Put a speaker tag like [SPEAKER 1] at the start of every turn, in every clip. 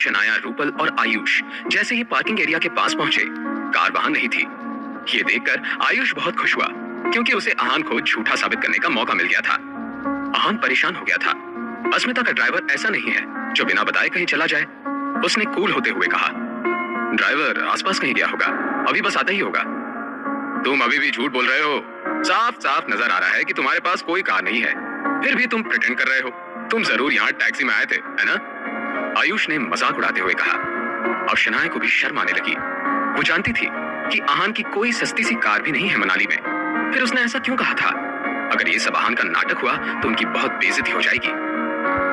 [SPEAKER 1] शनाया, रूपल और आयुष जैसे ही parking area के पास पहुंचे, कार वहां नहीं थी। ये देखकर आयुष बहुत खुश हुआ क्योंकि उसे आहान को झूठा साबित करने का मौका मिल गया था। आहान परेशान हो गया था। अस्मिता का ड्राइवर ऐसा नहीं है जो बिना बताए कहीं चला जाए। उसने कूल होते हुए कहा, ड्राइवर आसपास कहीं गया होगा, अभी बस आता ही होगा। तुम अभी भी झूठ बोल रहे हो। साफ साफ नजर आ रहा है कि तुम्हारे पास कोई कार नहीं है, फिर भी तुम प्रिटेंड कर रहे हो। तुम जरूर यहाँ टैक्सी में आए थे, है ना? आयुष ने मजाक उड़ाते हुए कहा। और शनाया को भी शर्म आने लगी। वो जानती थी कि आहान की कोई सस्ती सी कार भी नहीं है मनाली में, फिर उसने ऐसा क्यों कहा था? अगर ये सब आहान का नाटक हुआ तो उनकी बहुत बेइज्जती हो जाएगी।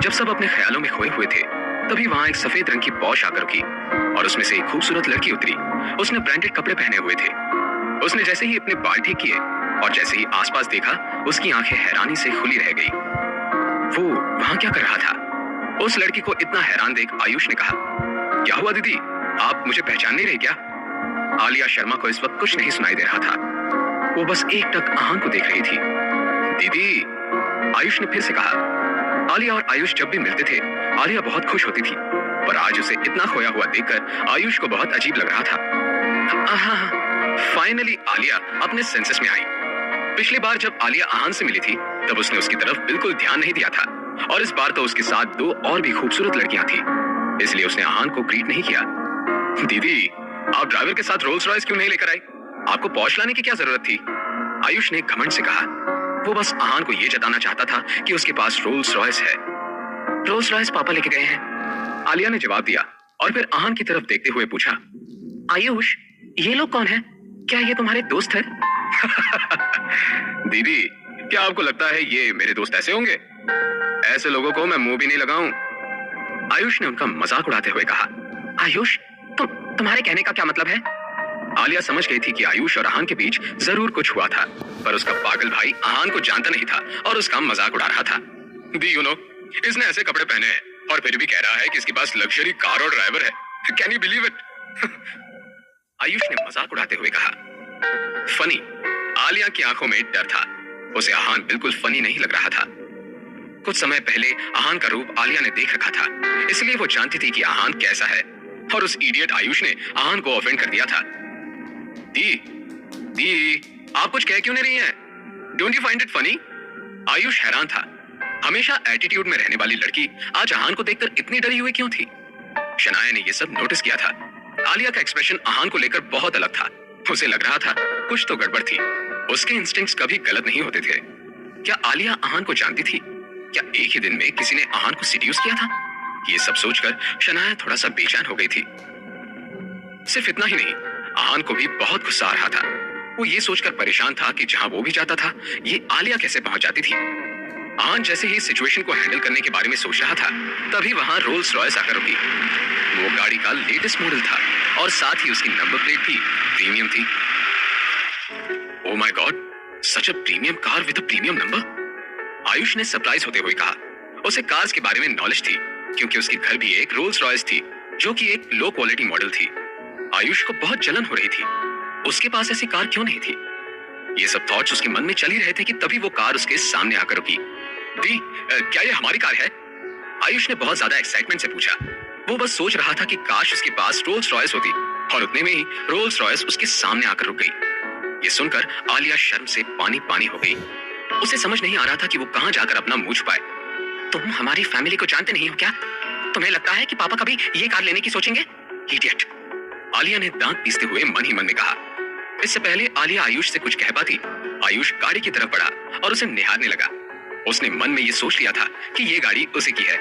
[SPEAKER 1] जब सब अपने ख्यालों में खोए हुए थे, तभी वहां एक सफेद रंग की पॉश आकर रुकी और उसमें से एक खूबसूरत लड़की उतरी। उसने ब्रांडेड कपड़े पहने हुए थे। उसने जैसे ही अपने बाल ठीक किए और जैसे ही आसपास देखा, उसकी आंखें हैरानी से खुली रह गई। वो वहां क्या कर रहा था? उस लड़की को इतना हैरान देख आयुष ने कहा, क्या हुआ दीदी, आप मुझे पहचान नहीं रहे क्या? आलिया शर्मा को इस वक्त कुछ नहीं सुनाई दे रहा था। वो बस एकटक आहान को देख रही थी। दीदी, आयुष ने फिर से कहा। आलिया और आयुष जब भी मिलते थे, आलिया बहुत खुश होती थी, पर आज उसे इतना खोया हुआ देखकर आयुष को बहुत अजीब लग रहा था। फाइनली आलिया अपने सेंसेस में आई। पिछली बार जब आलिया आहान से मिली थी, तब उसने उसकी तरफ बिल्कुल ध्यान नहीं दिया था, और इस बार तो उसके साथ दो और भी खूबसूरत लड़कियां थी, इसलिए उसने आहान को ग्रीट नहीं किया। दीदी, आप ड्राइवर के साथ रोल्स रॉयस क्यों नहीं लेकर आई? आपको पॉश लाने की क्या जरूरत थी? आयुष ने घमंड से कहा। वो बस आहान को यह जताना चाहता था कि उसके पास रोल्स रॉयस है। रोल्स रॉयस पापा लेके गए हैं, आलिया ने जवाब दिया और फिर आहान की तरफ देखते हुए पूछा, आयुष, ये लोग कौन हैं? क्या ये तुम्हारे दोस्त हैं? दीदी, क्या आपको लगता है ये मेरे दोस्त ऐसे होंगे? ऐसे लोगों को मैं मुंह भी नहीं लगाऊं। आयुष ने उनका मजाक उड़ाते हुए कहा। आयुष, तुम्हारे कहने का क्या मतलब है? आलिया समझ गई थी कि आयुष और आहान के बीच जरूर कुछ हुआ था, पर उसका पागल भाई आहान को जानता नहीं था और उसका मजाक उड़ा रहा था। दी, इसने ऐसे कपड़े पहने हैं और फिर भी कह रहा है कि इसके पास लग्जरी कार और ड्राइवर है। Can you believe it? Ayush ने मजाक उड़ाते हुए कहा। फनी। आलिया की आंखों में डर था। उसे आहान बिल्कुल फनी नहीं लग रहा था। कुछ समय पहले आहान का रूप आलिया ने देख रखा था, इसलिए वो जानती थी कि आहान कैसा है, और उस इडियट आयुष ने आहान को ऑफेंड कर दिया था। दी, आप कुछ कह क्यों नहीं रही हैं? Don't you find it funny? Ayush हैरान था। हमेशा एटीट्यूड में रहने वाली लड़की आज आहान को देखकर इतनी डरी हुई क्यों थी? शनाया ने यह सब नोटिस किया था। आलिया का एक्सप्रेशन आहान को लेकर बहुत अलग था। उसे लग रहा था कुछ तो गड़बड़ थी। उसके इंस्टिंक्ट्स कभी गलत नहीं होते थे। क्या आलिया आहान को जानती थी? क्या एक ही दिन में किसी ने आहान को सीड्यूस किया था? ये सब सोचकर शनाया थोड़ा सा बेचैन हो गई थी। सिर्फ इतना ही नहीं, आहान को भी बहुत गुस्सा आ रहा था। वो ये सोचकर परेशान था कि जहां वो भी जाता था, ये आलिया कैसे पहुंच जाती थी। आहान जैसे ही सिचुएशन को हैंडल करने के बारे में सोच रहा था, तभी वहां रोल्स रॉयस आकर रुकी। वो गाड़ी का लेटेस्ट मॉडल था और साथ ही उसकी नंबर प्लेट भी प्रीमियम थी। Oh my God, such a premium car with a premium number. Ayush ने सरप्राइज होते हुए कहा। उसे कार्स के बारे में नॉलेज थी, क्योंकि उसके घर भी एक रोल्स रॉयस थी, जो कि एक लो क्वालिटी मॉडल थी। आयुष को बहुत जलन हो रही थी। उसके पास ऐसी कार क्यों नहीं थी? ये सब थॉट्स उसके मन में चल ही रहे थे कि तभी वो कार उसके सामने आकर रुकी। दी, क्या ये हमारी कार है? आयुष ने बहुत ज्यादा एक्साइटमेंट से पूछा। वो बस सोच रहा था कि काश उसके पास रोल्स रॉयस होती, और उतने में ही रोल्स रॉयस उसके सामने आकर रुक गई। ये सुनकर आलिया शर्म से पानी पानी हो गई। उसे समझ नहीं आ रहा था कि वो कहां जाकर अपना मुंह छुपाए। तुम हमारी फैमिली को जानते नहीं हो क्या? तुम्हें लगता है कि पापा कभी ये कार लेने की सोचेंगे? इडियट। आलिया ने दांत पीसते हुए मन ही मन में कहा। इससे पहले आलिया आयुष से कुछ कह पाती, आयुष गाड़ी की तरफ बढ़ा और उसे निहारने लगा। उसने मन में ये सोच लिया था कि ये गाड़ी उसी की है।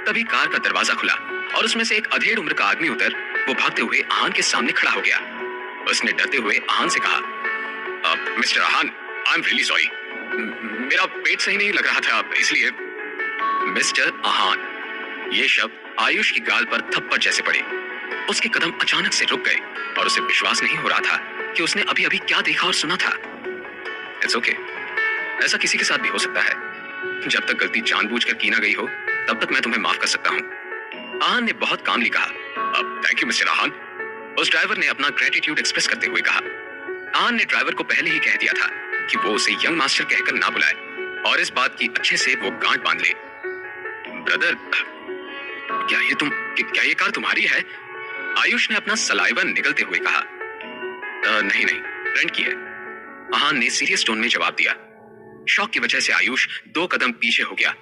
[SPEAKER 1] तभी कार का दरवाजा खुला और उसमें से एक अधेड़ उम्र का आदमी उतर वो भागते हुए आहान के सामने खड़ा हो गया। उसने डरते हुए आहान से कहा, Mister Aahan, I am really sorry, मेरा पेट सही नहीं लग रहा था, इसलिए। मिस्टर आहान, ये शब्द आयुष की गाल पर थप्पड़ जैसे पड़े। उसके कदम अचानक से रुक गए और उसे विश्वास नहीं हो रहा था कि उसने अभी अभी क्या देखा और सुना था। इट्स ओके, ऐसा किसी के साथ भी हो सकता है। जब तक गलती जानबूझकर की ना गई हो, तब तक मैं तुम्हें माफ कर सकता हूँ। आहान ने बहुत कामली कहा। थैंक यू मिस्टर आहान, उस ड्राइवर ने अपना ग्रेटिट्यूड एक्सप्रेस करते हुए कहा। आहान ने ड्राइवर को पहले ही कह दिया था कि वो उसे यंग मास्टर कहकर ना बुलाए और इस बात की अच्छे से वो गांठ बांध ले। ब्रदर, क्या ये कार तुम्हारी है? आयुष ने अपना सलाइवा निगलते हुए कहा। नहीं नहीं, रेंट की है, आहान ने सीरियस टोन में जवाब दिया। शॉक की वजह से आयुष 2 कदम पीछे हो गया।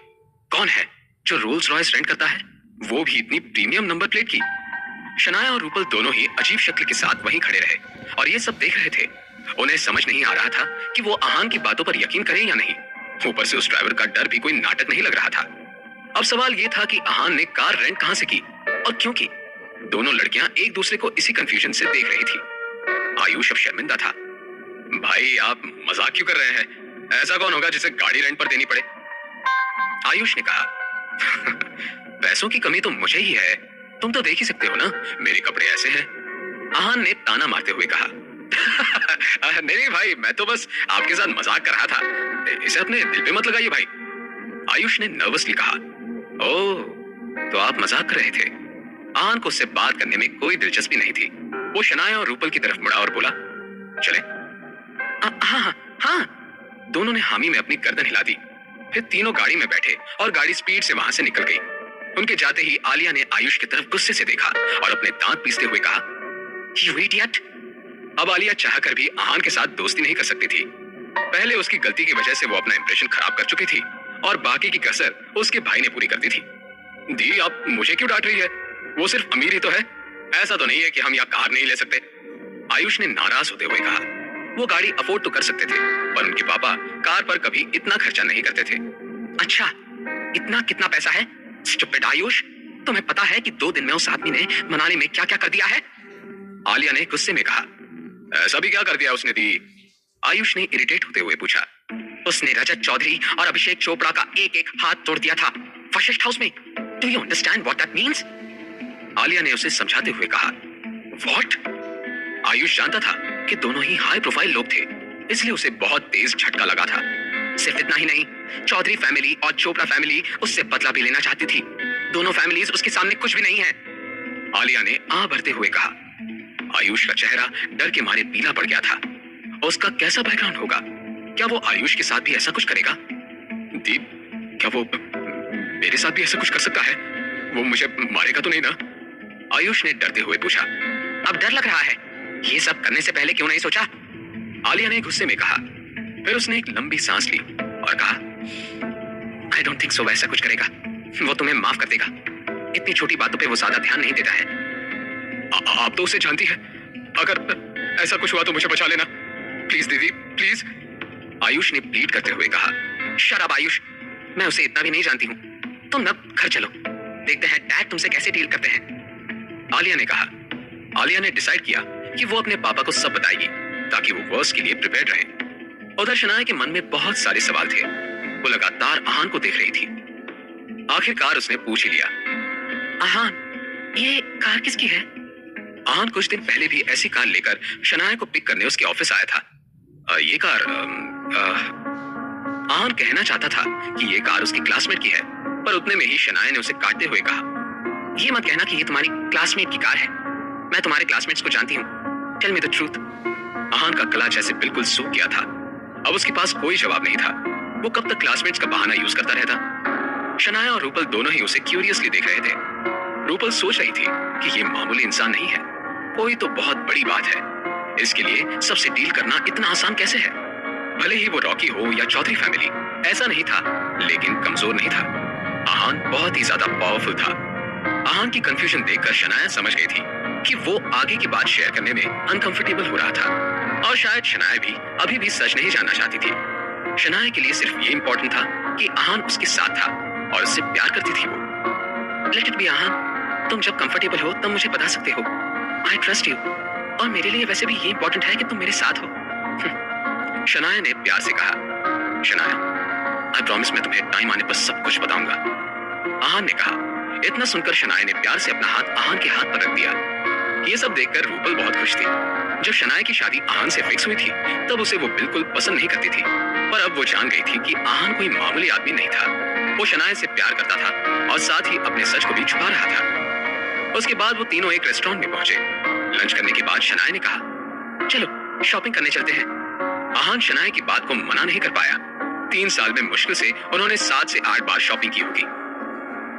[SPEAKER 1] कौन है जो रोल्स रॉयस रेंट करता है, वो भी इतनी प्रीमियम नंबर प्लेट की? शनाया और रूपल दोनों ही अजीब शक्ल के साथ वहीं खड़े रहे और ये सब देख रहे थे। उन्हें समझ नहीं आ रहा था कि वो आहान की बातों पर यकीन करें या नहीं। ऊपर से उस ड्राइवर का डर भी कोई नाटक नहीं लग रहा था। अब सवाल ये था कि आहान ने कार रेंट कहां से की और क्यों की। दोनों लड़कियां एक दूसरे को इसी कंफ्यूजन से देख रही थी। आयुष अब शर्मिंदा था। भाई आप मजाक क्यों कर रहे हैं? ऐसा कौन होगा जिसे गाड़ी रेंट पर देनी पड़े? आयुष ने कहा। पैसों की कमी तो मुझे ही है, तुम तो देख ही सकते हो ना, मेरे कपड़े ऐसे हैं। आहान ने ताना मारते हुए कहा। नहीं भाई, मैं तो बस आपके साथ मजाक कर रहा था, इसे अपने दिल पे मत लगाइए भाई। आयुष ने नर्वसली कहा। ओह, तो आप मजाक कर रहे थे? आहान को उससे बात करने में कोई दिलचस्पी नहीं थी। वो शनाया और रूपल की तरफ मुड़ा और बोला, चले? हाँ हाँ हाँ। दोनों ने हामी में अपनी गर्दन हिला दी। फिर तीनों गाड़ी में बैठे और गाड़ी स्पीड से वहां से निकल गई। उनके जाते ही आलिया ने आयुष की तरफ गुस्से से देखा और अपने दांत पीसते हुए कहा, You idiot! अब आलिया चाहकर भी आहान के साथ दोस्ती नहीं कर सकती थी। पहले उसकी गलती की वजह से वो अपना इंप्रेशन खराब कर चुकी थी और बाकी की कसर उसके भाई ने पूरी कर दी थी। दी, आप मुझे क्यों डांट रही है? वो सिर्फ अमीर ही तो है, ऐसा तो नहीं है कि हम यहाँ कार नहीं ले सकते। आयुष ने नाराज होते हुए कहा। वो गाड़ी अफोर्ड तो कर सकते थे, पर उनके पापा कार पर कभी इतना खर्चा नहीं करते थे। अच्छा, इतना कितना पैसा है? स्टूपिड आयुष, तुम्हें पता है कि 2 दिन में उस आदमी ने मनाली में क्या क्या कर दिया है? आलिया ने गुस्से में कहा। ऐसा भी क्या कर दिया उसने दी? आयुष ने इरिटेट होते हुए पूछा। उसने रजत चौधरी और अभिषेक चोपड़ा का एक एक हाथ तोड़ दिया था वशिष्ठ हाउस में। Do you understand what that means? Alia ने उसे समझाते हुए कहा। व्हाट? आयुष जानता था कि दोनों ही हाई प्रोफाइल लोग थे, इसलिए उसे बहुत तेज झटका लगा था। सिर्फ इतना ही नहीं, चौधरी फैमिली और चोपड़ा फैमिली उससे बदला भी लेना चाहती थी। दोनों फैमिलीज उसके सामने कुछ भी नहीं है। आलिया ने आह भरते हुए कहा। आयुष का चेहरा डर के मारे पीला पड़ गया था। उसका कैसा बैकग्राउंड होगा? क्या वो आयुष के साथ भी ऐसा कुछ करेगा? दीप, क्या वो मेरे साथ भी ऐसा कुछ कर सकता है? वो मुझे मारेगा तो नहीं ना? आयुष ने डरते हुए पूछा। अब डर लग रहा है? ये सब करने से पहले क्यों नहीं सोचा? आलिया ने गुस्से में कहा। फिर उसने एक लंबी सांस ली और कहा, आई डोंट थिंक सो वैसा कुछ करेगा। वो तुम्हें माफ कर देगा। इतनी छोटी बातों पे वो ज्यादा ध्यान नहीं देता है। आप तो उसे जानती है। अगर ऐसा कुछ हुआ तो मुझे बचा लेना प्लीज दीदी, प्लीज। आयुष ने प्लीड करते हुए कहा। शट अप आयुष, मैं उसे इतना भी नहीं जानती हूँ। तुम ना घर चलो, देखते हैं डैड तुमसे कैसे डील करते हैं, आलिया ने कहा। आलिया ने डिसाइड किया कि वो अपने पापा को सब बताएगी ताकि वो वर्स्ट के लिए प्रिपेयर्ड रहे। उधर शनाया के मन में बहुत सारे सवाल थे। वो लगातार आहान को देख रही थी। आखिरकार उसने पूछ ही लिया, आहान, ये कार किसकी है? आहान कुछ दिन पहले भी ऐसी कार लेकर शनाया को पिक करने उसके ऑफिस आया था। ये कार आहान कहना चाहता था कि ये कार उसकी क्लासमेट की है, पर उतने में ही शनाया ने उसे काटते हुए कहा, ये मत कहना कि ये तुम्हारी क्लासमेट की कार है। मैं तुम्हारे क्लासमेट्स को जानती हूँ। Tell me the truth. Aahan का गला जैसे बिल्कुल सूख गया था। अब उसके पास कोई जवाब नहीं था। वो कब तक क्लासमेट्स का बहाना यूज करता रहता? शनाया और रूपल दोनों ही उसे क्यूरियसली देख रहे थे। रूपल सोच रही थी कि ये मामूली इंसान नहीं है, कोई तो बहुत बड़ी बात है। इसके लिए सबसे डील करना इतना आसान कैसे है? भले ही वो रॉकी हो या चौधरी फैमिली, ऐसा नहीं था, लेकिन कमजोर नहीं था। आहान बहुत ही ज्यादा पावरफुल था। आहान की कंफ्यूजन देखकर शनाया समझ गई थी कि वो आगे की बात शेयर करने में अनकंफर्टेबल हो रहा था और शायद शनाया भी अभी भी सच नहीं जानना चाहती थी। शनाया के लिए सिर्फ ये इंपॉर्टेंट था कि आहान उसके साथ था और उससे प्यार करती थी वो। लेट इट बी आहान, तुम जब कंफर्टेबल हो तब मुझे बता सकते हो। आई ट्रस्ट यू, और मेरे लिए वैसे भी ये इंपॉर्टेंट है कि तुम मेरे साथ हो। शनाया ने प्यार से कहा। शनाया, आई प्रॉमिस मैं तुम्हें टाइम आने पर सब कुछ बताऊंगा, आहान ने कहा। इतना सुनकर शनाया ने प्यार से अपना हाथ आहान के हाथ पर रख दिया। ये सब देखकर रूपल बहुत खुश थी। जब शनाया की शादी आहान से फिक्स हुई थी तब उसे वो बिल्कुल पसंद नहीं करती थी, पर अब वो जान गई थी कि आहान कोई मामूली आदमी नहीं था। वो शनाया से प्यार करता था और साथ ही अपने सच को भी छुपा रहा था। उसके बाद वो तीनों एक रेस्टोरेंट में पहुंचे। लंच करने के बाद शनाया ने कहा, चलो शॉपिंग करने चलते हैं। आहान शनाया की बात को मना नहीं कर पाया। 3 साल में मुश्किल से उन्होंने 7 से 8 बार शॉपिंग की होगी।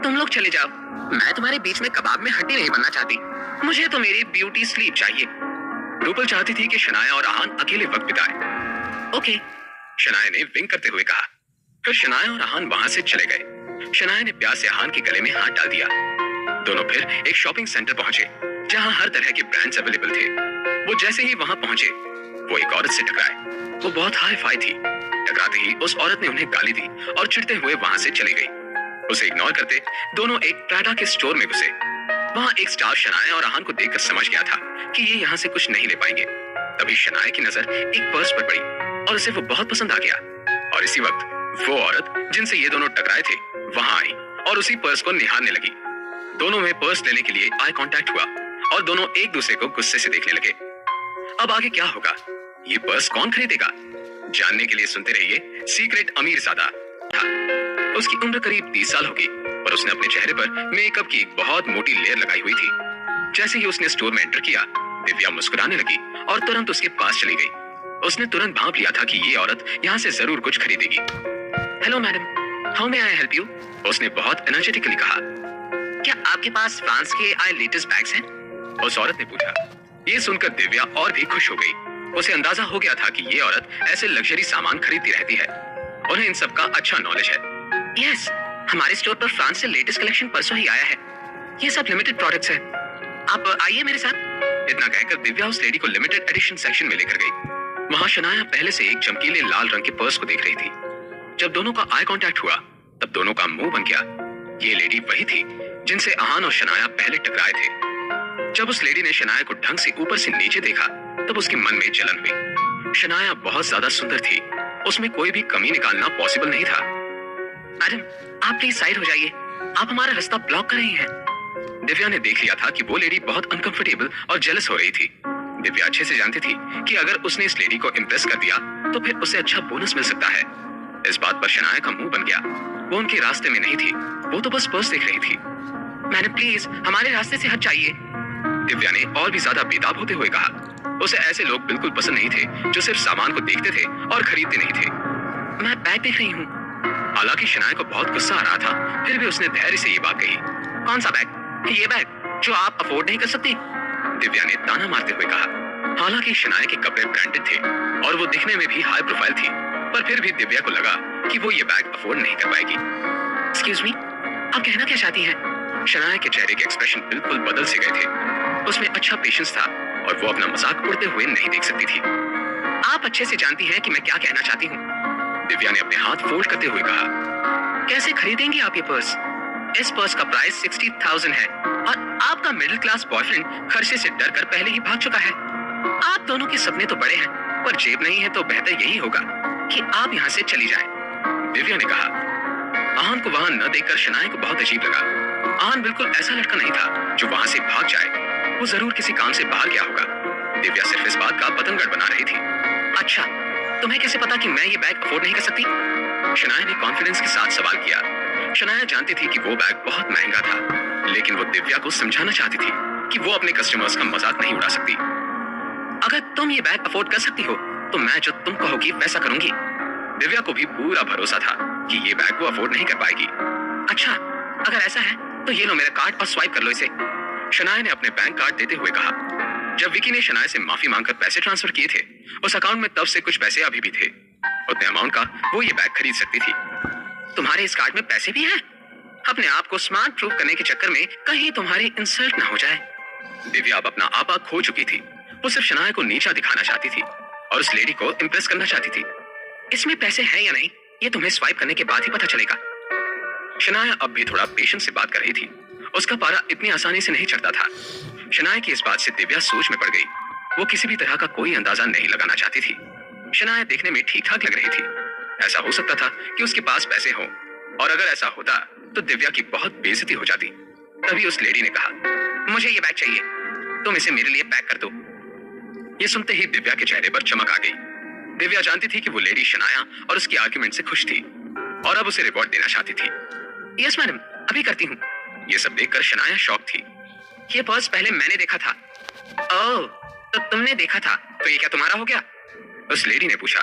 [SPEAKER 1] तुम लोग चले जाओ, मैं तुम्हारे बीच में कबाब में हड्डी नहीं बनना चाहती। मुझे तो मेरी ब्यूटी स्लीप चाहिए। रूपल चाहती थी कि शनाया और आहान अकेले वक्त बिताए। ओके, शनाया ने विंक करते हुए कहा। फिर शनाया और आहान वहां से चले गए। शनाया ने प्यार से आहान के गले में हाथ डाल दिया। दोनों फिर एक शॉपिंग सेंटर पहुंचे जहां हर तरह के ब्रांड्स अवेलेबल थे। वो जैसे ही वहां पहुंचे वो एक औरत से टकराए। वो बहुत हाई फाई थी। टकराते ही उस औरत ने उन्हें गाली दी और चिढ़ते हुए वहां से चली गई। उसे इग्नोर करते दोनों एक प्राडा के स्टोर में घुसे। वहां एक स्टाफ शनाया और आहान को देखकर समझ गया था कि ये यहाँ से कुछ नहीं ले पाएंगे। तभी शनाया की नजर एक पर्स पर पड़ी और उसे वो बहुत पसंद आ गया। और इसी वक्त वो औरत जिनसे ये दोनों टकराए थे वहां आई और उसी पर्स को निहारने लगी। दोनों में पर्स लेने के लिए आई कांटेक्ट हुआ और दोनों एक दूसरे को गुस्से से देखने लगे। अब आगे क्या होगा, ये पर्स कौन खरीदेगा, जानने के लिए सुनते रहिए सीक्रेट अमीरजादा था। उसकी उम्र करीब 30 साल होगी और उसने अपने चेहरे पर मेकअप की एक बहुत मोटी लेयर लगाई हुई थी। जैसे ही उसने स्टोर में एंटर किया, दिव्या मुस्कुराने लगी और तुरंत उसके पास चली गई। उसने तुरंत भांप लिया था कि ये औरत यहाँ से जरूर कुछ खरीदेगी। Hello madam, how may I help you? उसने बहुत एनर्जेटिकली कहा। क्या आपके पास फ्रांस के आई लेटेस्ट बैग्स हैं? उस औरत ने पूछा। ये सुनकर दिव्या और भी खुश हो गई। उसे अंदाजा हो गया था कि ये औरत ऐसे लग्जरी सामान खरीदती रहती है। उन्हें इन सब का अच्छा नॉलेज है। यस, हमारे स्टोर पर फ्रांस से लेटेस्ट कलेक्शन परसों ही आया है। ये सब लिमिटेड प्रोडक्ट्स हैं। आप आइए मेरे साथ। इतना कहकर दिव्या उस लेडी को लिमिटेड एडिशन सेक्शन में लेकर गई। वहां शनाया पहले से एक चमकीले लाल रंग के पर्स को देख रही थी। जब दोनों का आई कांटेक्ट हुआ तब दोनों का मुंह बन गया। ये लेडी वही थी जिनसे आहान और शनाया पहले टकराए थे। जब उस लेडी ने शनाया को ढंग से ऊपर से नीचे देखा तब उसके मन में जलन हुई। शनाया बहुत ज्यादा सुंदर थी, उसमें कोई भी कमी निकालना पॉसिबल नहीं था। मैडम, आप प्लीज साइड हो जाइए, आप हमारा रास्ता ब्लॉक कर रही हैं। दिव्या ने देख लिया था कि वो लेडी बहुत अनकंफर्टेबल और जेलस हो रही थी। दिव्या अच्छे से जानती थी कि अगर उसने इस लेडी को इम्प्रेस कर दिया तो फिर उसे अच्छा बोनस मिल सकता है। इस बात पर शनाया का मुंह बन गया। वो उनके रास्ते में नहीं थी, वो तो बस पर्स देख रही थी। मैडम प्लीज हमारे रास्ते से हट जाइए, दिव्या ने और भी ज्यादा बेताब होते हुए कहा। उसे ऐसे लोग बिल्कुल पसंद नहीं थे जो सिर्फ सामान को देखते थे और खरीदते नहीं थे। मैं बैग देख रही हूँ। हालांकि शनाया को बहुत गुस्सा आ रहा था, फिर भी उसने धैर्य से ये बात कही। कौन सा बैग? ये बैग जो आप अफोर्ड नहीं कर सकती, दिव्या ने ताना मारते हुए कहा। हालांकि शनाया के कपड़े ब्रांडेड थे और वो दिखने में भी हाई प्रोफाइल थी, पर फिर भी दिव्या को लगा कि वो ये बैग अफोर्ड नहीं कर पाएगी। एक्सक्यूज मी, आप कहना क्या चाहती हैं? शनाया के चेहरे के एक्सप्रेशन बिल्कुल बदल से गए थे। उसमें अच्छा पेशेंस था और वो अपना मजाक उड़ते हुए नहीं देख सकती थी। आप अच्छे से जानती हैं कि मैं क्या कहना चाहती हूँ, दिव्या ने अपने हाथ फोल्ड करते हुए कहा। कैसे खरीदेंगी आप ये पर्स? इस पर्स का प्राइस 60,000 है और आपका मिडिल क्लास बॉयफ्रेंड खर्चे से डर कर पहले ही भाग चुका है। आप दोनों के सपने तो बड़े हैं, पर जेब नहीं है तो बेहतर यही होगा कि आप यहाँ से चली जाएं, दिव्या ने कहा। आहान को वहां न देखकर शनाया को बहुत अजीब लगा। आहान बिल्कुल ऐसा लड़का नहीं था जो वहां से भाग जाए। वो जरूर किसी काम से बाहर गया होगा। दिव्या सिर्फ इस बात का बतंगड़ बना रही थी। अच्छा, तुम्हें कैसे पता कि मैं ये बैग अफोर्ड नहीं कर सकती? शनाया ने कॉन्फिडेंस के साथ सवाल किया। शनाया जानती थी कि वो बैग बहुत महंगा था, लेकिन वो दिव्या को समझाना चाहती थी कि वो अपने कस्टमर्स का मजाक नहीं उड़ा सकती। अगर तुम ये बैग अफोर्ड कर सकती हो तो मैं जो तुम कहोगी वैसा करूंगी। दिव्या को भी पूरा भरोसा था कि ये बैग वो अफोर्ड नहीं कर पाएगी। अच्छा, अगर ऐसा है तो ये लो मेरा कार्ड और स्वाइप कर लो इसे, शनाया ने अपने बैंक कार्ड देते हुए कहा। जब विकी ने शनाया से माफी मांगकर पैसे ट्रांसफर किए थे, उस अकाउंट में तब से कुछ पैसे अभी भी थे। उतने अमाउंट का वो ये बैग खरीद सकती थी। तुम्हारे इस कार्ड में पैसे भी हैं? अपने आप को स्मार्ट प्रूफ करने के चक्कर में कहीं तुम्हारी इंसल्ट ना हो जाए। दिव्या अब अपना आपा खो चुकी थी। वो सिर्फ शनाया को नीचा दिखाना चाहती थी और उस लेडी को इम्प्रेस करना चाहती थी। इसमें पैसे हैं या नहीं ये तुम्हें स्वाइप करने के बाद ही पता चलेगा। शनाया अब भी थोड़ा पेशेंस से बात कर रही थी। उसका पारा इतनी आसानी से नहीं चढ़ता था। शनाया की इस बात से दिव्या सोच में पड़ गई। वो किसी भी तरह का कोई अंदाजा नहीं लगाना चाहती थी। शनाया देखने में ठीक ठाक लग रही थी। ऐसा हो सकता था कि उसके पास पैसे हों, और अगर ऐसा होता तो दिव्या की बहुत बेइज्जती हो जाती। तभी उस लेडी ने कहा, मुझे ये बैग चाहिए, तुम इसे मेरे लिए पैक कर दो। ये सुनते ही दिव्या के चेहरे पर चमक आ गई। दिव्या जानती थी कि वो लेडी शनाया और उसकी आर्गुमेंट से खुश थी और अब उसे रिवॉर्ड देना चाहती थी। यस मैडम, अभी करती हूँ। ये सब देखकर शनाया शॉक थी। ये पर्स पहले मैंने देखा था। ओह, तो तुमने देखा था, तो ये क्या तुम्हारा हो गया? उस लेडी ने पूछा।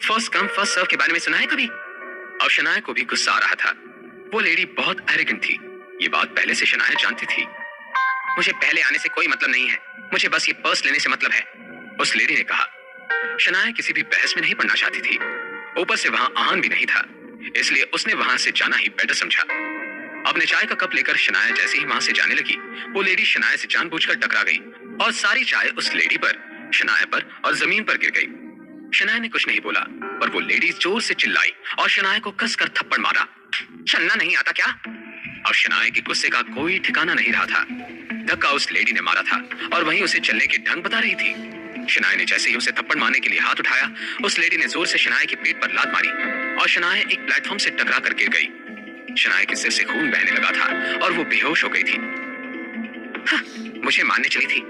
[SPEAKER 1] फर्स्ट कम फर्स्ट सर्व के बारे में सुना है कभी? और शनाया को भी गुस्सा आ रहा था। वो लेडी बहुत एरोगेंट थी। ये बात पहले से शनाया जानती थी। मुझे पहले आने से कोई मतलब नहीं है, मुझे बस ये पर्स लेने से मतलब है, उस लेडी ने कहा। शनाया किसी भी बहस में नहीं पड़ना चाहती थी। ऊपर से वहां आहान भी नहीं था, इसलिए उसने वहां से जाना ही बेटर समझा। अपने चाय का कप लेकर शनाया जैसे ही वहां से जाने लगी, वो लेडी शनाया से जानबूझकर टकरा गई और सारी चाय उस लेडी पर, शनाया पर और जमीन पर गिर गई। शनाया ने कुछ नहीं बोला, पर वो लेडी जोर से चिल्लाई और शनाया को कसकर थप्पड़ मारा। चलना नहीं आता क्या? और शनाया के गुस्से का कोई ठिकाना नहीं रहा था। धक्का उस लेडी ने मारा था और वहीं उसे चलने के ढंग बता रही थी। शनाया ने जैसे ही उसे थप्पड़ मारने के लिए हाथ उठाया, उस लेडी ने जोर से शनाया के पेट पर लात मारी और शनाया एक प्लेटफॉर्म से टकरा कर गिर गई। शनाया के सिर से खून बहने लगा था और वो बेहोश हो गई थी। मुझे मारने चली थी,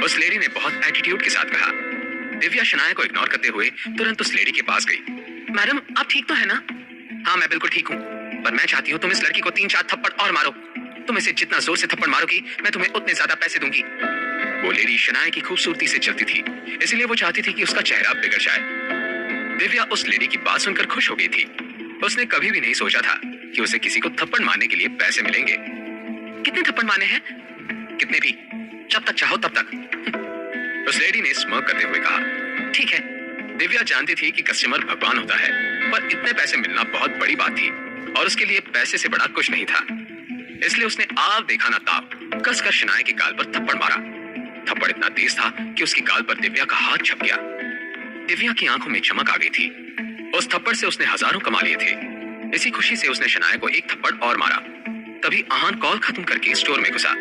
[SPEAKER 1] उस लेडी ने बहुत एटीट्यूड के साथ कहा। दिव्या शनाया को इग्नोर करते हुए तुरंत उस लेडी के पास गई। मैडम, आप ठीक तो है ना? हाँ, मैं बिल्कुल ठीक हूँ, पर मैं चाहती हूँ तुम इस लड़की को 3-4 थप्पड़ और मारो। तुम इसे जितना जोर से थप्पड़ मारोगी, मैं तुम्हें उतने ज्यादा पैसे दूंगी। वो लेडी शनाया की खूबसूरती से चलती थी, इसलिए वो चाहती थी कि उसका चेहरा बिगड़ जाए। दिव्या उस लेडी की बात सुनकर खुश हो गई थी। उसने कभी भी नहीं सोचा था कि उसे किसी को थप्पड़ मारने के लिए पैसे मिलेंगे। कितने थप्पड़ मारने हैं? कितने भी, जब तक चाहो तब तक, उस लेडी ने स्मर्क करते हुए कहा। ठीक है। दिव्या जानती थी कि कस्टमर भगवान होता है, पर इतने पैसे मिलना बहुत बड़ी बात थी और उसके लिए पैसे से बड़ा कुछ नहीं था। इसलिए उसने आव देखा ना ताव कसकर शनाया के गाल पर थप्पड़ मारा। थप्पड़ इतना तेज था कि उसके गाल पर दिव्या का हाथ छप गया। दिव्या की आंखों में चमक आ गई थी। उस थप्पड़ से उसने हजारों कमा लिए थे। इसी खुशी से उसने शनाया को एक थप्पड़ और मारा। तभी आहान कॉल खत्म करके स्टोर में घुसा।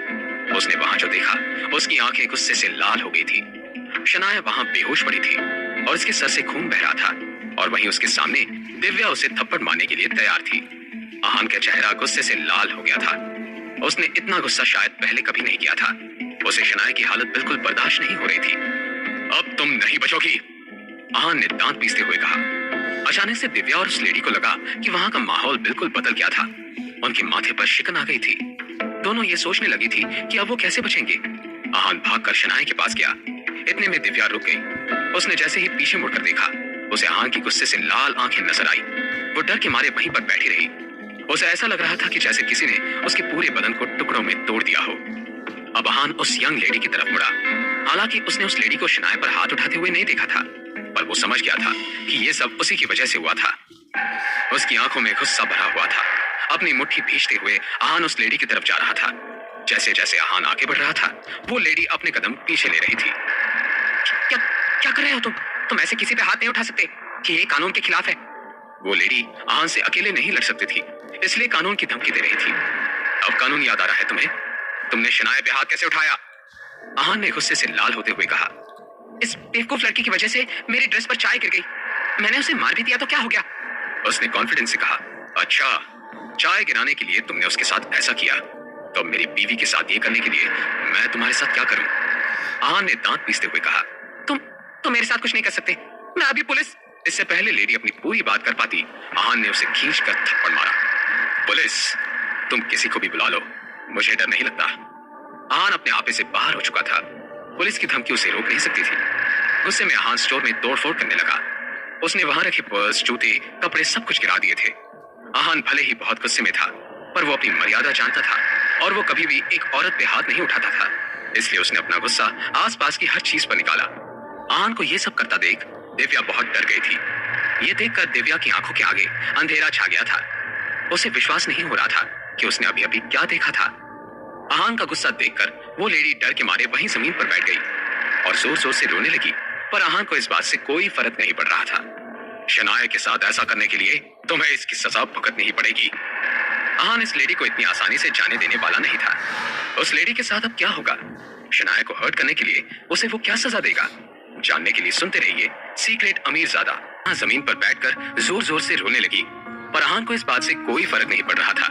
[SPEAKER 1] उसने वहां जो देखा, उसकी आंखें गुस्से से लाल हो गई थी। शनाया वहां बेहोश पड़ी थी और उसके सर से खून बह रहा था और वहीं उसके सामने दिव्या उसे थप्पड़ मारने के लिए तैयार थी। आहान का चेहरा गुस्से से लाल हो गया था। उसने इतना गुस्सा शायद पहले कभी नहीं किया था। उसे शनाया की हालत बिल्कुल बर्दाश्त नहीं हो रही थी। अब तुम नहीं बचोगी, आहान ने दांत पीसते हुए कहा। अचानक से दिव्या और उस लेडी को लगा कि वहां का माहौल बिल्कुल बदल गया था। उनके माथे पर शिकन आ गई थी। दोनों ये सोचने लगी थी कि अब वो कैसे बचेंगे। आहान भागकर शनाया के पास गया। इतने में दिव्या रुक गई। उसने जैसे ही पीछे मुड़कर देखा, उसे आहान की गुस्से से लाल आंखें नजर आई। वो डर के मारे वहीं पर बैठी रही। उसे ऐसा लग रहा था कि जैसे किसी ने उसके पूरे बदन को टुकड़ों में तोड़ दिया हो। अब आहान उस यंग लेडी की तरफ मुड़ा। हालांकि उसने उस लेडी को शनाया पर हाथ उठाते हुए नहीं देखा था, पर वो समझ गया था कि ये सब उसी की वजह से हुआ था। उसकी आंखों में गुस्सा भरा हुआ था। अपनी मुट्ठी भींचते हुए आहान उस लेडी की तरफ जा रहा था। जैसे जैसे आहान आगे बढ़ रहा था, वो लेडी अपने कदम पीछे ले रही थी। क्या क्या कर रहे हो तुम? तुम ऐसे किसी पे हाथ नहीं उठा सकते, कि ये कानून के खिलाफ है। वो लेडी आहान से अकेले नहीं लड़ सकती थी, इसलिए कानून की धमकी दे रही थी। अब कानून याद आ रहा है तुम्हें? तुमने शनाया पे हाथ कैसे उठाया? आहान ने गुस्से से लाल होते हुए कहा। इस बेवकूफ लड़की की वजह से मेरी ड्रेस पर चाय गिर गई। मैंने उसे मार भी दिया तो क्या हो गया? उसने कॉन्फिडेंस से कहा। अच्छा, चाय गिराने के लिए तुमने उसके साथ ऐसा किया, तो मेरी बीवी के साथ ये करने के लिए मैं तुम्हारे साथ क्या करूं? आहान ने दांत पीसते हुए कहा। तुम मेरे साथ कुछ नहीं कर सकते, मैं अभी पुलिस। इससे पहले लेडी अपनी पूरी बात कर पाती, आहान ने उसे खींचकर थप्पड़ मारा। पुलिस? तुम किसी को भी बुला लो, मुझे डर नहीं लगता। आहान अपने आपे से बाहर हो चुका था। पुलिस की धमकी उसे रोक नहीं सकती थी। गुस्से में आहान स्टोर में तोड़फोड़ करने लगा। उसने वहां रखे पर्स, जूते, कपड़े सब कुछ गिरा दिए थे। आहान भले ही बहुत गुस्से में था, पर वो अपनी मर्यादा जानता था और वो कभी भी एक औरत पे हाथ नहीं उठाता था। इसलिए उसने अपना गुस्सा आसपास की हर चीज पर निकाला। आहान को ये सब करता देख दिव्या बहुत डर गई थी। ये देखकर दिव्या की आंखों के आगे अंधेरा छा गया था। उसे विश्वास नहीं हो रहा था कि उसने अभी अभी क्या देखा था। आहान का गुस्सा देखकर वो लेडी डर के मारे वहीं जमीन पर बैठ गई और जोर जोर से रोने लगी, पर आहान को इस बात से कोई फर्क नहीं पड़ रहा था। शनाया के साथ ऐसा करने के लिए तुम्हें इसकी सजा भुगतनी ही पड़ेगी। आहान इस लेडी को इतनी आसानी से जाने देने वाला नहीं था। उस लेडी के साथ अब क्या होगा? शनाया को हर्ट करने के लिए उसे वो क्या सजा देगा? जानने के लिए सुनते रहिए सीक्रेट अमीरजादा। जमीन पर बैठकर जोर जोर से रोने लगी, पर आहान को इस बात से कोई फर्क नहीं पड़ रहा था।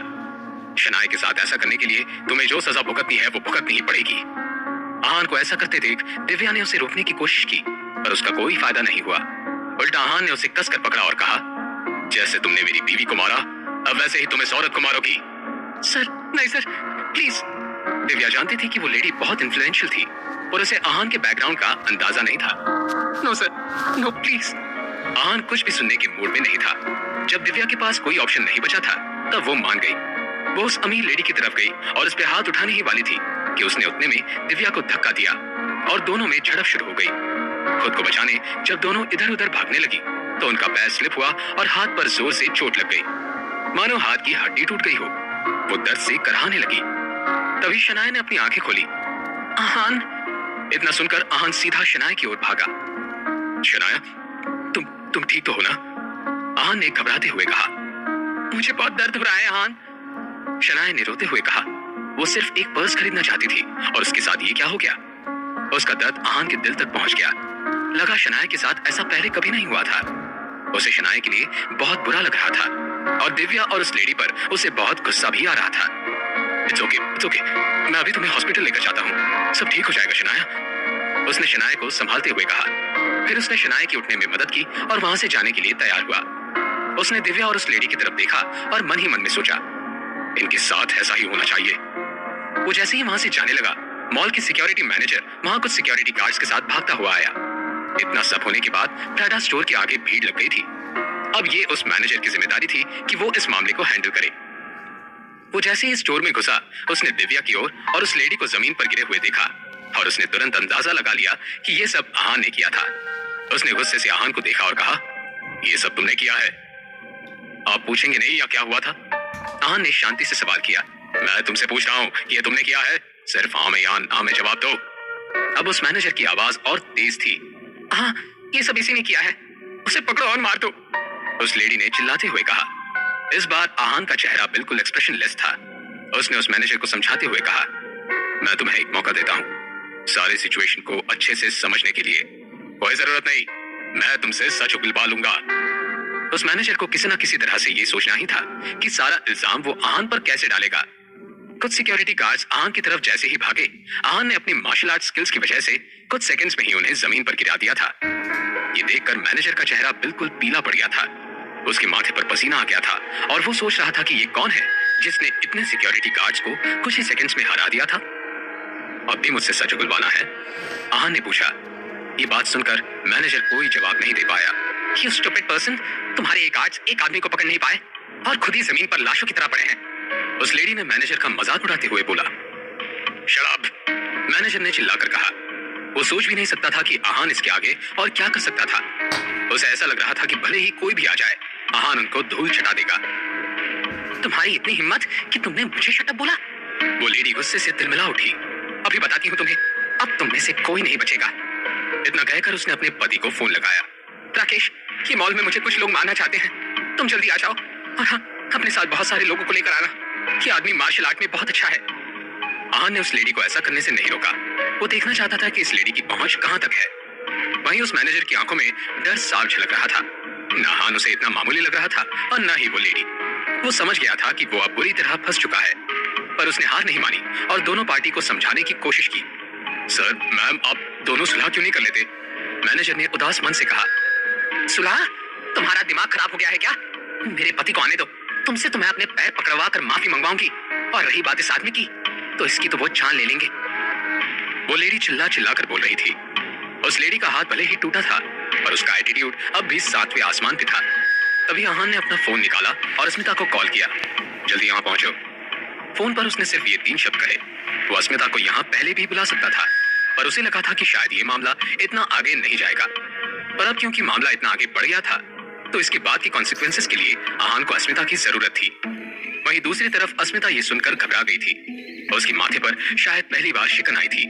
[SPEAKER 1] शनाया के साथ ऐसा करने के लिए तुम्हें जो सजा भुगतनी है वो भुगतनी ही पड़ेगी। आहान को ऐसा करते देख दिव्या ने उसे रोकने की कोशिश की, पर उसका कोई फायदा नहीं हुआ। उल्टा आहान ने उसे कसकर पकड़ा और कहा, जैसे तुमने मेरी बीवी को मारा, अब वैसे ही तुम इस औरत को मारोगी। सर, नहीं सर, प्लीज। दिव्या जानती थी कि वो लेडी बहुत इन्फ्लुएंशियल थी और उसे आहान के बैकग्राउंड का अंदाजा नहीं था। No sir, no please. Aahan कुछ भी सुनने के मूड में नहीं था। जब दिव्या के पास कोई ऑप्शन नहीं बचा था, तब वो मान गई। वो उस अमीर लेडी की तरफ गई और उस पे हाथ उठाने ही वाली थी कि उसने उतने में दिव्या को धक्का दिया और दोनों में झड़प शुरू हो गई। खुद को बचाने जब दोनों इधर उधर भागने लगी तो उनका पैर स्लिप हुआ और हाथ पर जोर से चोट लग गई, मानो हाथ की हड्डी टूट गई हो। वो दर्द से कराहने लगी। तभी शनाया ने अपनी आंखें खोली। आहान। इतना सुनकर आहान सीधा शनाया की ओर भागा। शनाया, तुम ठीक तो हो ना? आहान ने घबराते हुए कहा। मुझे बहुत दर्द हो रहा है आहान। शनाया ने रोते हुए कहा। वो सिर्फ एक पर्स खरीदना चाहती थी और उसके साथ ये क्या हो गया? उसका दर्द आहान के दिल तक पहुंच गया। लगा शनाया के साथ ऐसा पहले कभी नहीं हुआ था। उसे शनाया के लिए बहुत बुरा लग रहा था और दिव्या और उस लेडी पर उसे बहुत गुस्सा भी आ रहा था। इट्स ओके, मैं अभी तुम्हें हॉस्पिटल लेकर जाता हूँ, सब ठीक हो जाएगा शनाया, उसने शनाया को संभालते हुए कहा। फिर उसने शनाया की उठने में मदद की और वहां से जाने के लिए तैयार हुआ। उसने दिव्या और उस लेडी की तरफ देखा और मन ही मन में सोचा, इनके साथ ऐसा ही होना चाहिए। वो जैसे ही वहां से जाने लगा, मॉल के सिक्योरिटी मैनेजर वहां कुछ सिक्योरिटी गार्ड्स के साथ भागता हुआ आया। इतना सब होने के बाद प्राडा स्टोर के आगे भीड़ लग गई थी। अब ये उस मैनेजर की जिम्मेदारी थी कि वो इस मामले को हैंडल करे। वो जैसे ही स्टोर में घुसा, उसने दिव्या की ओर और उस लेडी को जमीन पर गिरे हुए देखा और उसने तुरंत अंदाजा लगा लिया कि ये सब आहान ने किया था। उसने गुस्से से आहान को देखा और कहा, ये सब तुमने किया है? आप पूछेंगे नहीं या क्या हुआ था? आहान ने शांति से सवाल किया। मैं तुमसे पूछ रहा हूँ कि ये तुमने किया है? सिर्फ हाँ में जवाब दो। अब उस मैनेजर की आवाज और तेज थी। हाँ, ये सब इसी ने किया है, उसे पकड़ो और मार दो, उस लेडी ने चिल्लाते हुए कहा। इस बार आहान का चेहरा बिल्कुल एक्सप्रेशनलेस था। उसने उस मैनेजर को समझाते हुए कहा, मैं तुम्हें एक मौका देता हूँ सारी सिचुएशन को अच्छे से समझने के लिए। कोई जरूरत नहीं, मैं तुमसे सच उगलवा लूंगा। उस मैनेजर को किसी न किसी तरह से ये सोचना ही था कि सारा इल्जाम वो आहान पर कैसे डालेगा। कुछ सिक्योरिटी गार्ड्स आहान की तरफ जैसे ही भागे, आहान ने अपनी मार्शल आर्ट स्किल्स की वजह से कुछ सेकंड्स में ही उन्हें जमीन पर गिरा दिया था। ये देखकर मैनेजर का चेहरा बिल्कुल पीला पड़ गया था। उसके माथे पर पसीना आ गया था और वो सोच रहा था कि ये कौन है जिसने इतने सिक्योरिटी गार्ड्स को कुछ ही सेकंड्स में हरा दिया था। अब भी मुझसे सच उगलवाना है? आहान ने पूछा। ये बात सुनकर मैनेजर कोई जवाब नहीं दे पाया। You stupid person, तुम्हारे एक आदमी को पकड़ नहीं पाए और खुद ही जमीन पर लाशों की तरह पड़े हैं, उस लेडी ने मैनेजर का मजाक उड़ाते हुए बोला। शराब, मैनेजर ने चिल्लाकर कहा। वो सोच भी नहीं सकता था कि आहान इसके आगे और क्या कर सकता था। उसे ऐसा लग रहा था कि भले ही कोई भी आ जाए, आहान उनको धूल चटा देगा। तुम्हारी इतनी हिम्मत कि तुमने मुझे शट अप बोला? वो लेडी गुस्से से तिलमिला उठी। अभी बताती हूँ तुम्हें, अब तुम में से कोई नहीं बचेगा। इतना कहकर उसने अपने पति को फोन लगाया। राकेश, ये मॉल में मुझे कुछ लोग मारना चाहते हैं, तुम जल्दी आ जाओ और हाँ, अपने साथ बहुत सारे लोगों को लेकर आना। ये आदमी मार्शल आर्ट में बहुत अच्छा है। आहान ने उस लेडी को ऐसा करने से नहीं रोका। वो देखना चाहता था कि इस लेडी की पहुंच कहां तक है। वहीं उस मैनेजर की आंखों में डर साफ झलक रहा था। न आहान उसे इतना मामूली लग रहा था और न ही वो लेडी। वो समझ गया था कि वो अब बुरी तरह फंस चुका है, पर उसने हार नहीं मानी और दोनों पार्टी को समझाने की कोशिश की। सर, मैम, आप दोनों सुलह क्यों नहीं कर लेते? मैनेजर ने उदास मन से कहा। सुलह? तुम्हारा दिमाग खराब हो गया है क्या? मेरे पति को आने दो, तुमसे तो मैं अपने पैर पकड़वा कर माफी मंगवाऊंगी, और रही बात इस आदमी की, तो इसकी तो वो जान ले लेंगे। वो लेडी चिल्ला चिल्ला कर बोल रही थी। उस लेडी का हाथ भले ही टूटा था, पर उसका एटीट्यूड अब भी 7वें आसमान पे था। तभी आहान ने अपना फोन निकाला और अस्मिता को कॉल किया। जल्दी यहाँ पहुंचो। फोन पर उसने सिर्फ ये 3 शब्द कहे। वो अस्मिता को यहाँ पहले भी बुला सकता था, पर उसे लगा था कि शायद ये मामला इतना आगे नहीं जाएगा। पर अब क्योंकि मामला इतना आगे बढ़ गया था, तो इसके बाद की कॉन्सिक्वेंसेस के लिए आहान को अस्मिता की जरूरत थी। वहीं दूसरी तरफ अस्मिता ये सुनकर घबरा गई थी। उसके माथे पर शायद पहली बार शिकन आई थी।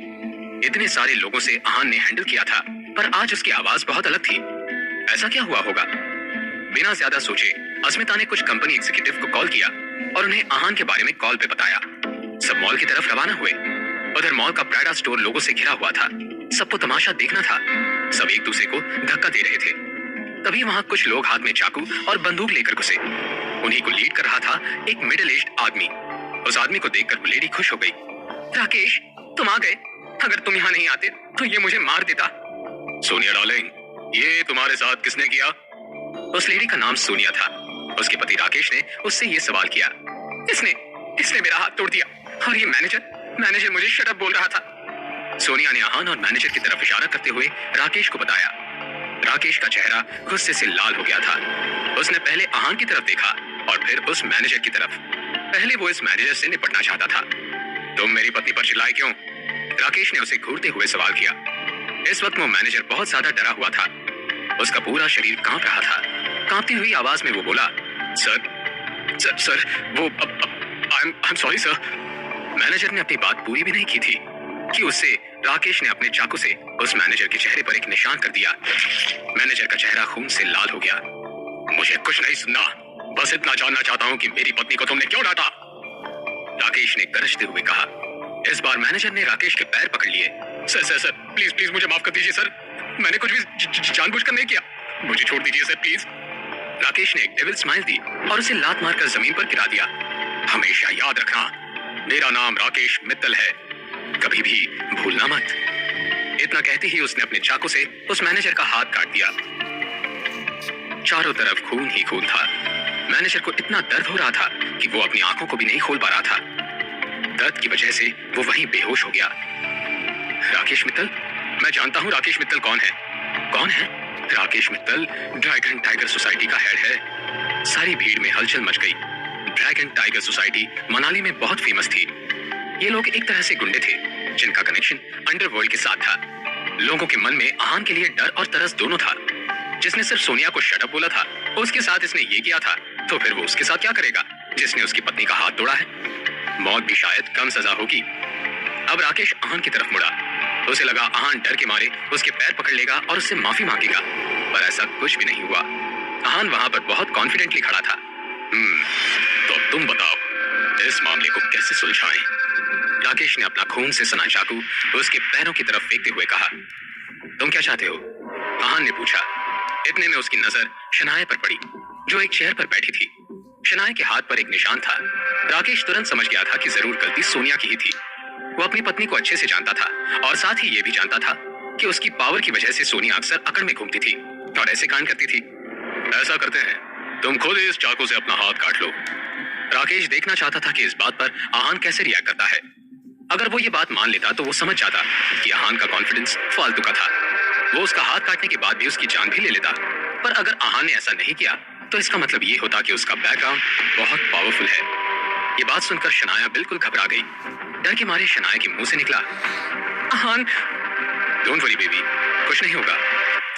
[SPEAKER 1] इतने सारे लोगों से आहान ने हैंडल किया था, पर आज उसकी आवाज बहुत अलग थी। ऐसा क्या हुआ होगा? बिना ज्यादा सोचे अस्मिता ने कुछ कंपनी एग्जीक्यूटिव को कॉल किया और उन्हें आहान के बारे में कॉल पे बताया। सब मॉल की तरफ रवाना हुए। उधर मॉल का प्राडा स्टोर लोगों से घिरा हुआ था। सबको तमाशा देखना था। सब एक दूसरे को धक्का दे रहे थे। तभी वहां कुछ लोग हाथ में चाकू और बंदूक लेकर घुसे। उन्हीं को लीड कर रहा था एक मिडिल एज्ड आदमी। उस आदमी को देखकर वो लेडी खुश हो गई। राकेश, तुम आ गए। अगर तुम यहाँ नहीं आते तो ये मुझे मार देता। सोनिया डार्लिंग, ये तुम्हारे साथ किसने किया? उस लेडी का नाम सोनिया था। उसके पति राकेश ने उससे ये सवाल किया। इसने मेरा हाथ तोड़ दिया और ये मैनेजर मुझे शट अप बोल रहा था। सोनिया ने आहान और मैनेजर की तरफ इशारा करते हुए राकेश को बताया। राकेश का चेहरा गुस्से से लाल हो गया था। उसने पहले आहान की तरफ देखा और फिर उस मैनेजर की तरफ। पहले वो इस मैनेजर से निपटना चाहता था। तुम मेरी पत्नी पर चिल्लाए क्यों? राकेश ने उसे घूरते हुए सवाल किया। इस वक्त वो मैनेजर बहुत ज्यादा डरा हुआ था। उसका पूरा शरीर कांप रहा था। कांपती हुई आवाज में वो बोला, सर सर सर वो I am sorry sir. Manager ने अपनी बात पूरी भी नहीं की थी कि उससे राकेश ने अपने चाकू से उस मैनेजर के चेहरे पर एक निशान कर दिया। मैनेजर का चेहरा खून से लाल हो गया। मुझे कुछ नहीं सुनना, बस इतना जानना चाहता हूं कि मेरी पत्नी को तुमने क्यों डांटा? राकेश ने गरजते हुए कहा। इस बार मैनेजर ने राकेश के पैर पकड़ लिए। Sir sir sir please please मुझे माफ कर दीजिए सर, मैंने कुछ भी जानबूझकर नहीं किया, मुझे छोड़ दीजिए सर प्लीज। राकेश ने एक डेविल स्माइल दी और उसे लात मारकर जमीन पर गिरा दिया। हमेशा याद रखना, मेरा नाम राकेश मित्तल है, कभी भी भूलना मत। इतना कहते ही उसने अपने चाकू से उस मैनेजर का हाथ काट दिया। चारों तरफ खून ही खून था। मैनेजर को इतना दर्द हो रहा था कि वो अपनी आंखों को भी नहीं खोल पा रहा था। दर्द की वजह से वो वहीं बेहोश हो गया। राकेश मित्तल? मैं जानता हूं राकेश मित्तल कौन है। कौन है? Rakesh Mittal dragon tiger society का हेड है। सारी भीड़ में हलचल मच गई। ड्रैगन टाइगर सोसाइटी मनाली में बहुत फेमस थी। ये लोग एक तरह से गुंडे थे जिनका कनेक्शन अंडरवर्ल्ड के साथ था। लोगों के मन में आहान के लिए डर और तरस दोनों था। जिसने सिर्फ सोनिया को शट अप बोला था, उसके साथ इसने ये किया था, तो फिर वो उसके साथ क्या करेगा जिसने उसकी पत्नी का हाथ तोड़ा है? मौत भी शायद कम सजा होगी। अब राकेश आहान की तरफ मुड़ा। उसे लगा आहान डर के मारे उसके पैर पकड़ लेगा और उससे माफी मांगेगा, पर ऐसा कुछ भी नहीं हुआ। आहान वहां पर बहुत कॉन्फिडेंटली खड़ा था। तो तुम बताओ इस मामले को कैसे सुलझाएं? राकेश ने अपना खून से सना चाकू उसके पैरों की तरफ फेंकते हुए कहा। तुम क्या चाहते हो? आहान ने पूछा। इतने में उसकी नजर शनाया पर पड़ी, जो एक चेयर पर बैठी थी। शनाया के हाथ पर एक निशान था। राकेश तुरंत समझ गया था कि जरूर गलती सोनिया की ही थी। वो अपनी पत्नी को अच्छे से जानता था और साथ ही ये भी जानता था कि उसकी पावर की वजह से सोनिया अक्सर अकड़ में घूमती थी और ऐसे कांड करती थी। ऐसा करते हैं, तुम खुद इस चाकू से अपना हाथ काट लो। राकेश देखना चाहता था कि इस बात पर आहान कैसे रिएक्ट करता है। अगर वो ये बात मान लेता तो वो समझ जाता कि आहान का कॉन्फिडेंस फालतू का था। वो उसका हाथ काटने के बाद भी उसकी जान भी ले लेता। पर अगर आहान ने ऐसा नहीं किया तो इसका मतलब ये होता कि उसका बैकग्राउंड बहुत पावरफुल है। ये बात सुनकर शनाया बिल्कुल घबरा गई। डर के मारे शनाया के मुंह से निकला, आहान। डोंट वरी बेबी, कुछ नहीं होगा।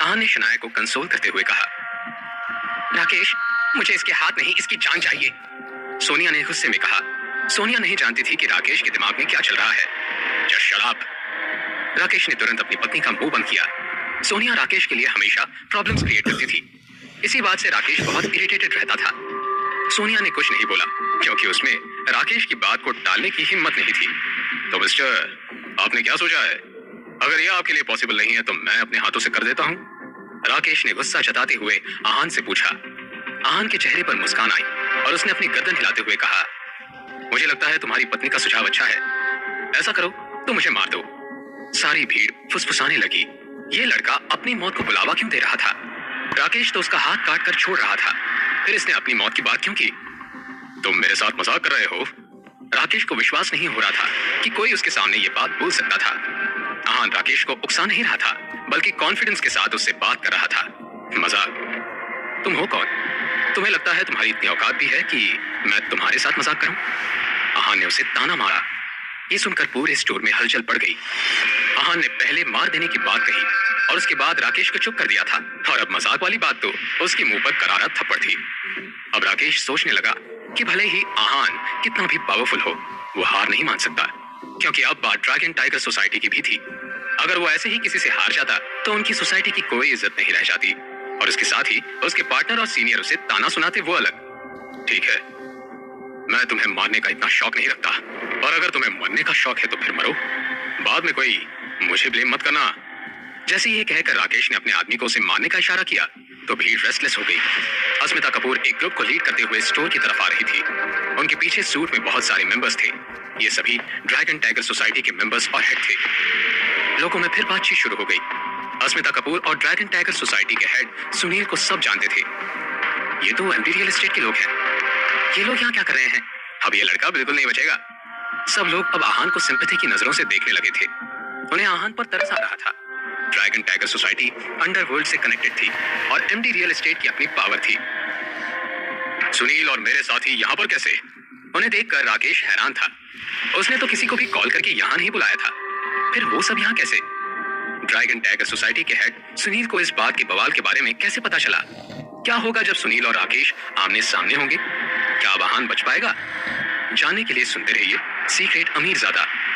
[SPEAKER 1] आहान ने शनाया को कंसोल करते हुए कहा। राकेश, मुझे इसके हाथ नहीं इसकी जान चाहिए, सोनिया ने गुस्से में कहा। सोनिया नहीं जानती थी कि राकेश के दिमाग में क्या चल रहा है। Just shut up. राकेश ने तुरंत अपनी पत्नी का मुंह बंद किया। सोनिया राकेश के लिए हमेशा प्रॉब्लम्स क्रिएट करती थी। इसी बात से राकेश बहुत इरिटेटेड रहता था। सोनिया ने कुछ नहीं बोला क्योंकि उसमें राकेश की बात को टालने की हिम्मत नहीं थी। तो मिस्टर, आपने क्या सोचा है? अगर यह आपके लिए पॉसिबल नहीं है तो मैं अपने हाथों से कर देता हूं। राकेश ने गुस्सा जताते हुए आहान से पूछा। आहान के चेहरे पर मुस्कान आई और उसने अपनी गर्दन हिलाते हुए कहा, मुझे लगता है तुम्हारी पत्नी का सुझाव अच्छा है। ऐसा करो तो मुझे मार दो। सारी भीड़ फुसफुसाने लगी। ये लड़का अपनी मौत को बुलावा क्यों दे रहा था? राकेश तो उसका हाथ काट कर छोड़ रहा था, फिर इसने अपनी मौत की बात क्यों की? तुम मेरे साथ मजाक कर रहे हो? राकेश को विश्वास नहीं हो रहा था कि कोई उसके सामने ये बात बोल सकता था। आहान राकेश को उकसा नहीं रहा था, बल्कि कॉन्फिडेंस के साथ उससे बात कर रहा था। मजाक? तुम हो कौन? तुम्हें लगता है तुम्हारी इतनी औकात भी है कि मैं तुम्हारे साथ मजाक करूं? आहान ने उसे ताना मारा। ये सुनकर पूरे स्टोर में हलचल पड़ गई। आहान ने पहले मार देने की बात कही और उसके बाद राकेश को चुप कर दिया था, और अब मजाक वाली बात तो उसके मुंह पर करारा थप्पड़ थी। अब राकेश सोचने लगा कि भले ही आहान कितना भी पावरफुल हो, वो हार नहीं मान सकता, क्योंकि अब बात ड्रैगन टाइगर सोसाइटी की भी थी। अगर वो ऐसे ही किसी से हार जाता तो उनकी सोसाइटी की कोई इज्जत नहीं रह जाती, और उसके साथ ही उसके पार्टनर और सीनियर उसे ताना सुनाते वो अलग। ठीक है, मैं तुम्हें मारने का इतना शौक नहीं रखता, और अगर तुम्हें मरने का शौक है तो फिर मरो, बाद में कोई मुझे ब्लेम मत करना। जैसे ये कहकर राकेश ने अपने आदमी को उसे मारने का इशारा किया तो भीड़ रेस्टलेस हो गई। अस्मिता कपूर एक ग्रुप को लीड करते हुए स्टोर की तरफ आ रही थी। उनके पीछे सूट में बहुत सारे मेंबर्स थे। ये सभी ड्रैगन टाइगर सोसाइटी के मेंबर्स और हेड थे। लोगों में फिर बातचीत शुरू हो गई। अस्मिता कपूर और ड्रैगन टाइगर सोसाइटी के हेड सुनील को सब जानते थे। ये तो एमडी रियल एस्टेट के लोग हैं। ये लोग यहाँ क्या कर रहे हैं? अब ये लड़का बिल्कुल नहीं बचेगा। सब लोग अब आहान को सिंपैथी की नजरों से देखने लगे थे। उन्हें आहान पर तरस आ रहा था। ड्रैगन टाइगर सोसाइटी अंडरवर्ल्ड से कनेक्टेड थी और एमडी रियल एस्टेट की अपनी पावर थी। सुनील और मेरे साथी यहाँ पर कैसे? उन्हें देखकर राकेश हैरान था। उसने तो किसी को भी कॉल करके यहाँ नहीं बुलाया था, फिर वो सब यहाँ कैसे? ड्रैगन टाइगर सोसाइटी के हेड सुनील को इस बात के बवाल के बारे में कैसे पता चला? क्या होगा जब सुनील और राकेश आमने सामने होंगे? क्या वाहन बच पाएगा? जानने के लिए सुनते रहिए सीक्रेट अमीरजादा।